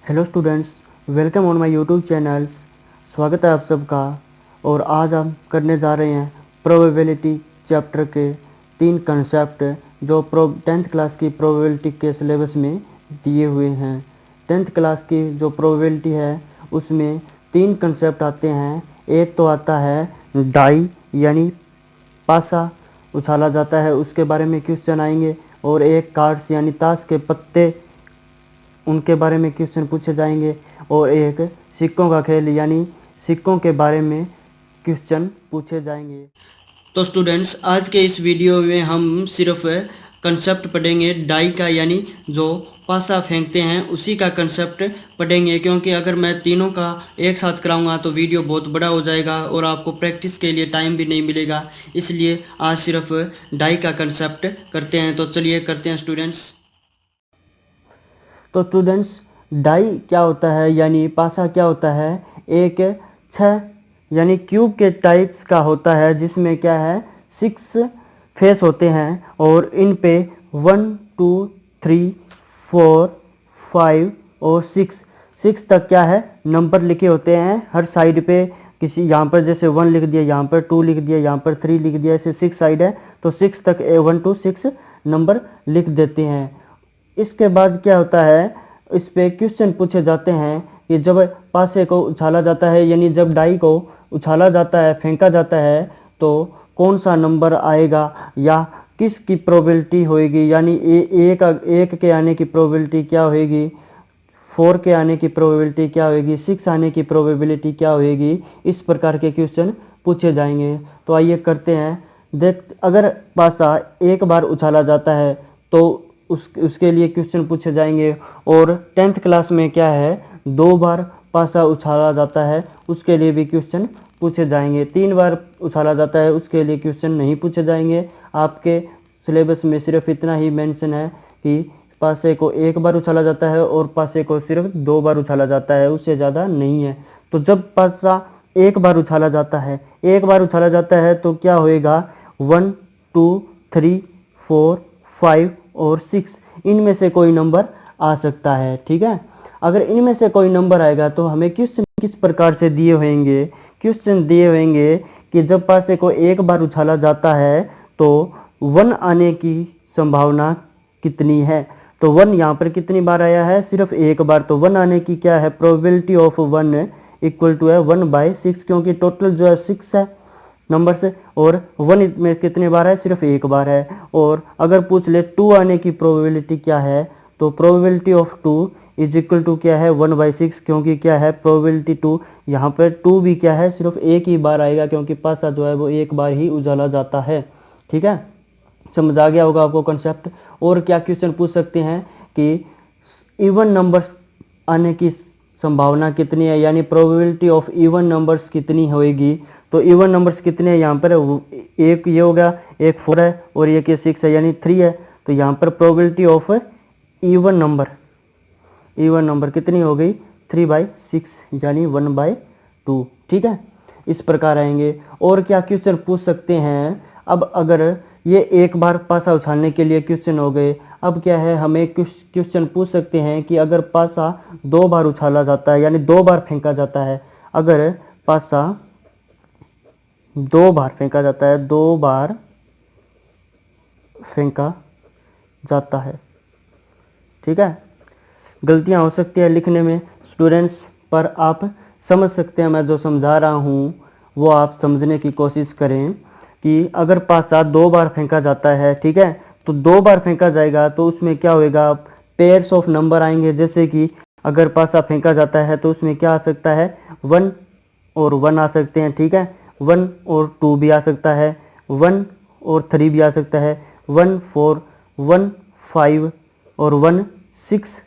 Hello students, welcome on my YouTube channels. स्वागत है आप सबका। और आज हम करने जा रहे हैं प्रोबेबिलिटी चैप्टर के 3 कंसेप्ट जो 10th क्लास की प्रोबेबिलिटी के सिलेबस में दिए हुए हैं। 10th क्लास की जो प्रोबेबिलिटी है उसमें 3 कंसेप्ट आते हैं। एक तो आता है डाई यानी पासा उछाला जाता है, उसके बारे में क्वेश्चन आएंगे। और एक कार्ड्स यानी ताश के पत्ते, उनके बारे में क्वेश्चन पूछे जाएंगे। और एक सिक्कों का खेल यानी सिक्कों के बारे में क्वेश्चन पूछे जाएंगे। तो स्टूडेंट्स, आज के इस वीडियो में हम सिर्फ कंसेप्ट पढ़ेंगे डाई का, यानी जो पासा फेंकते हैं उसी का कंसेप्ट पढ़ेंगे, क्योंकि अगर मैं तीनों का एक साथ कराऊंगा तो वीडियो बहुत बड़ा हो जाएगा और आपको प्रैक्टिस के लिए टाइम भी नहीं मिलेगा। इसलिए आज सिर्फ डाई का कंसेप्ट करते हैं। तो चलिए करते हैं स्टूडेंट्स। तो स्टूडेंट्स, डाई क्या होता है यानी पासा क्या होता है? एक 6 यानी क्यूब के टाइप्स का होता है, जिसमें क्या है 6 फेस होते हैं और इन पे 1 2 3 4 5 और 6 तक क्या है नंबर लिखे होते हैं हर साइड पे। किसी यहाँ पर जैसे 1 लिख दिया, यहाँ पर 2 लिख दिया, यहाँ पर 3 लिख दिया, ऐसे 6 साइड है तो 6 तक 1 to 6 नंबर लिख देते हैं। इसके बाद क्या होता है, इस पे क्वेश्चन पूछे जाते हैं कि जब पासे को उछाला जाता है यानी जब डाई को उछाला जाता है, फेंका जाता है, तो कौन सा नंबर आएगा या किसकी प्रोबेबिलिटी होएगी, यानी एक के आने की प्रोबेबिलिटी क्या होएगी, 4 के आने की प्रोबेबिलिटी क्या होएगी, 6 आने की प्रोबेबिलिटी क्या होएगी। इस प्रकार के क्वेश्चन पूछे जाएंगे। तो आइए करते हैं। देख, अगर पासा एक बार उछाला जाता है तो उसके लिए क्वेश्चन पूछे जाएंगे। और 10th क्लास में क्या है 2 बार पासा उछाला जाता है, उसके लिए भी क्वेश्चन पूछे जाएंगे। 3 बार उछाला जाता है, उसके लिए क्वेश्चन नहीं पूछे जाएंगे। आपके सिलेबस में सिर्फ इतना ही मेंशन है कि पासे को एक बार उछाला जाता है और पासे को सिर्फ 2 बार उछाला जाता है, उससे ज़्यादा नहीं है। तो जब पासा एक बार उछाला जाता है तो क्या होएगा 1 2 3 4 5 और 6, इनमें से कोई नंबर आ सकता है। ठीक है, अगर इनमें से कोई नंबर आएगा तो हमें क्वेश्चन किस प्रकार से दिए होंगे? क्वेश्चन दिए होंगे कि जब पासे को एक बार उछाला जाता है तो 1 आने की संभावना कितनी है। तो 1 यहाँ पर कितनी बार आया है? सिर्फ एक बार। तो 1 आने की क्या है प्रोबेबिलिटी ऑफ 1 इक्वल टू है 1/6, क्योंकि टोटल जो है 6 है नंबर से और 1 में कितने बार है? सिर्फ एक बार है। और अगर पूछ ले 2 आने की प्रोबेबिलिटी क्या है, तो probability of 2 is equal to क्या है 1/6, क्योंकि क्या है प्रोबेबिलिटी 2, यहाँ पर 2 भी क्या है सिर्फ एक ही बार आएगा, क्योंकि पासा जो है वो एक बार ही उजाला जाता है। ठीक है, समझ आ गया होगा आपको कंसेप्ट। और क्या क्वेश्चन पूछ सकते हैं कि इवन नंबर्स आने की संभावना कितनी है, यानी प्रोबेबिलिटी ऑफ इवन नंबर्स कितनी होएगी। तो इवन नंबर्स कितने हैं यहाँ पर? एक ये हो गया, एक 4 है और एक ये 6 है, यानी 3 है। तो यहाँ पर प्रोबेबिलिटी ऑफ इवन नंबर कितनी हो गई? 3/6 यानी 1/2। ठीक है, इस प्रकार आएंगे। और क्या क्वेश्चन पूछ सकते हैं? अब अगर ये एक बार पासा उछालने के लिए क्वेश्चन हो गए, अब क्या है हमें क्वेश्चन पूछ सकते हैं कि अगर पासा 2 बार उछाला जाता है यानी 2 बार फेंका जाता है, अगर पासा 2 बार फेंका जाता है, 2 बार फेंका जाता है, ठीक है, गलतियां हो सकती है लिखने में स्टूडेंट्स, पर आप समझ सकते हैं। मैं जो समझा रहा हूँ वो आप समझने की कोशिश करें कि अगर पासा 2 बार फेंका जाता है, ठीक है, तो 2 बार फेंका जाएगा तो उसमें क्या होएगा, पेयर्स ऑफ नंबर आएंगे। जैसे कि अगर पासा फेंका जाता है तो उसमें क्या आ सकता है 1 और 1 आ सकते हैं। ठीक है, 1 और 2 भी आ सकता है, 1 और 3 भी आ सकता है, 1 4 1 5 और 1 6,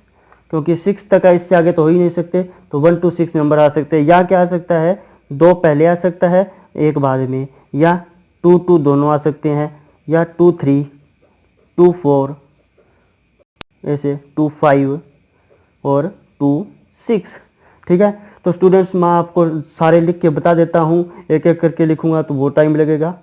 क्योंकि 6 तक है, इससे आगे तो हो ही नहीं सकते। तो 1 to 6 नंबर आ सकते हैं। या क्या आ सकता है 2 पहले आ सकता है एक बाद में, या 2 2 दोनों आ सकते हैं, या 2 3 2 4 ऐसे 2 5 और 2 6। ठीक है, तो स्टूडेंट्स मैं आपको सारे लिख के बता देता हूँ, एक एक करके लिखूंगा तो वो टाइम लगेगा।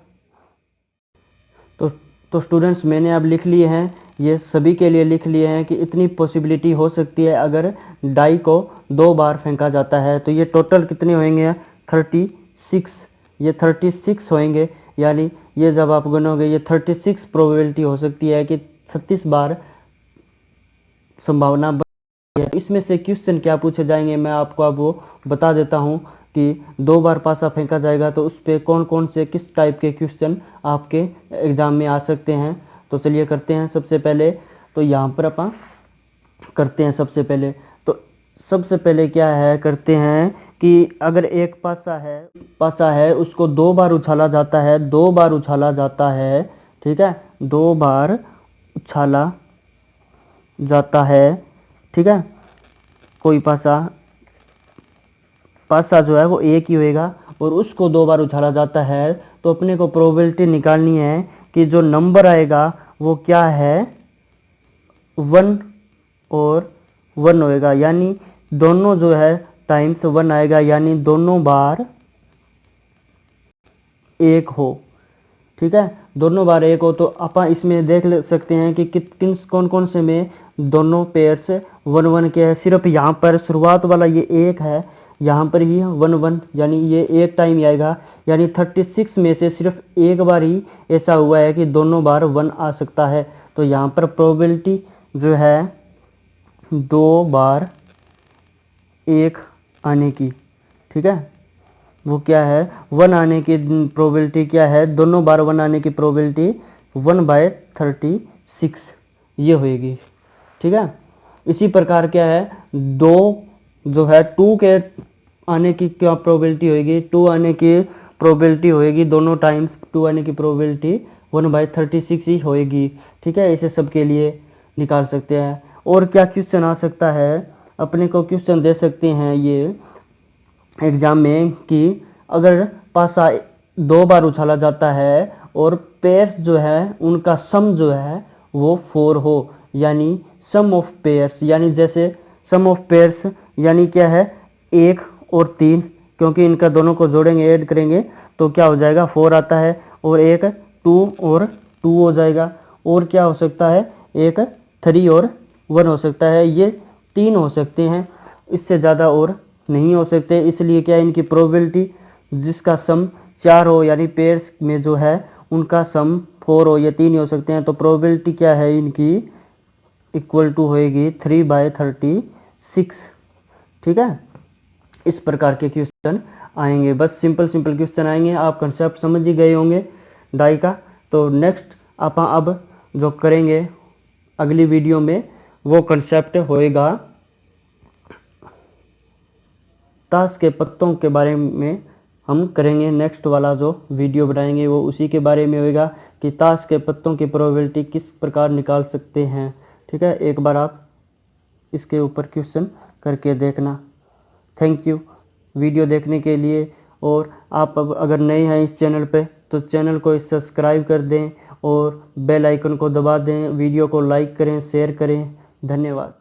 तो स्टूडेंट्स मैंने अब लिख लिए हैं ये सभी के लिए लिख लिए हैं कि इतनी पॉसिबिलिटी हो सकती है अगर डाई को 2 बार फेंका जाता है। तो ये टोटल कितने होंगे? 36। ये 36 होंगे, यानी ये जब आप गिनोगे ये 36 प्रोबेबिलिटी हो सकती है कि 36 बार संभावना बन है। इसमें से क्वेश्चन क्या पूछे जाएंगे मैं आपको अब वो बता देता हूँ कि 2 बार पासा फेंका जाएगा तो उस पर कौन कौन से किस टाइप के क्वेश्चन आपके एग्ज़ाम में आ सकते हैं। तो चलिए करते हैं। सबसे पहले तो यहाँ पर अपन करते हैं। सबसे पहले क्या है, करते हैं कि अगर एक पासा है उसको 2 बार उछाला जाता है, 2 बार उछाला जाता है, ठीक है, 2 बार उछाला जाता है, ठीक है, कोई पासा जो है वो एक ही होएगा और उसको 2 बार उछाला जाता है, तो अपने को प्रोबेबिलिटी निकालनी है कि जो नंबर आएगा वो क्या है, 1 और 1 होएगा, यानी दोनों जो है टाइम्स 1 आएगा, यानी दोनों बार एक हो, ठीक है, दोनों बार एक हो। तो अपन इसमें देख सकते हैं कि कौन कौन से में दोनों पेयर्स 1 1 के हैं। सिर्फ यहाँ पर शुरुआत वाला ये एक है, यहाँ पर ही 1 1, यानी ये एक टाइम ही आएगा, यानी 36 में से सिर्फ एक बार ही ऐसा हुआ है कि दोनों बार 1 आ सकता है। तो यहाँ पर प्रोबेबिलिटी जो है 2 बार 1 आने की, ठीक है, वो क्या है, 1 आने की प्रोबेबिलिटी क्या है, दोनों बार 1 आने की प्रोबेबिलिटी 1/36 ये होएगी, ठीक है। इसी प्रकार क्या है, 2 जो है 2 के आने की क्या प्रोबेबिलिटी होएगी, 2 आने की प्रोबेबिलिटी होएगी, दोनों टाइम्स 2 आने की प्रोबेबिलिटी 1/36 ही होएगी, ठीक है। इसे सबके लिए निकाल सकते हैं। और क्या क्वेश्चन आ सकता है, अपने को क्वेश्चन दे सकते हैं ये एग्जाम में कि अगर पासा 2 बार उछाला जाता है और पेयर्स जो है उनका सम जो है वो 4 हो, यानी सम ऑफ पेयर्स, यानी जैसे सम ऑफ पेयर्स यानी क्या है 1 और 3, क्योंकि इनका दोनों को जोड़ेंगे ऐड करेंगे तो क्या हो जाएगा 4 आता है, और एक 2 और 2 हो जाएगा, और क्या हो सकता है एक 3 और 1 हो सकता है, ये 3 हो सकते हैं, इससे ज़्यादा और नहीं हो सकते। इसलिए क्या इनकी प्रोबेबिलिटी जिसका सम 4 हो, यानी पेयर्स में जो है उनका सम 4 हो, ये 3 ही हो सकते हैं। तो प्रोबेबिलिटी क्या है इनकी इक्वल टू होएगी 3/36, ठीक है। इस प्रकार के क्वेश्चन आएंगे, बस सिंपल क्वेश्चन आएंगे। आप कंसेप्ट समझ ही गए होंगे डाई का। तो नेक्स्ट आप अब जो करेंगे अगली वीडियो में वो कंसेप्ट होएगा ताश के पत्तों के बारे में हम करेंगे। नेक्स्ट वाला जो वीडियो बनाएंगे वो उसी के बारे में होएगा कि ताश के पत्तों की प्रोबेबिलिटी किस प्रकार निकाल सकते हैं, ठीक है। एक बार आप इसके ऊपर क्वेश्चन करके देखना। थैंक यू वीडियो देखने के लिए। और आप अगर नए हैं इस चैनल पे तो चैनल को सब्सक्राइब कर दें और बेल आइकन को दबा दें, वीडियो को लाइक करें, शेयर करें। धन्यवाद।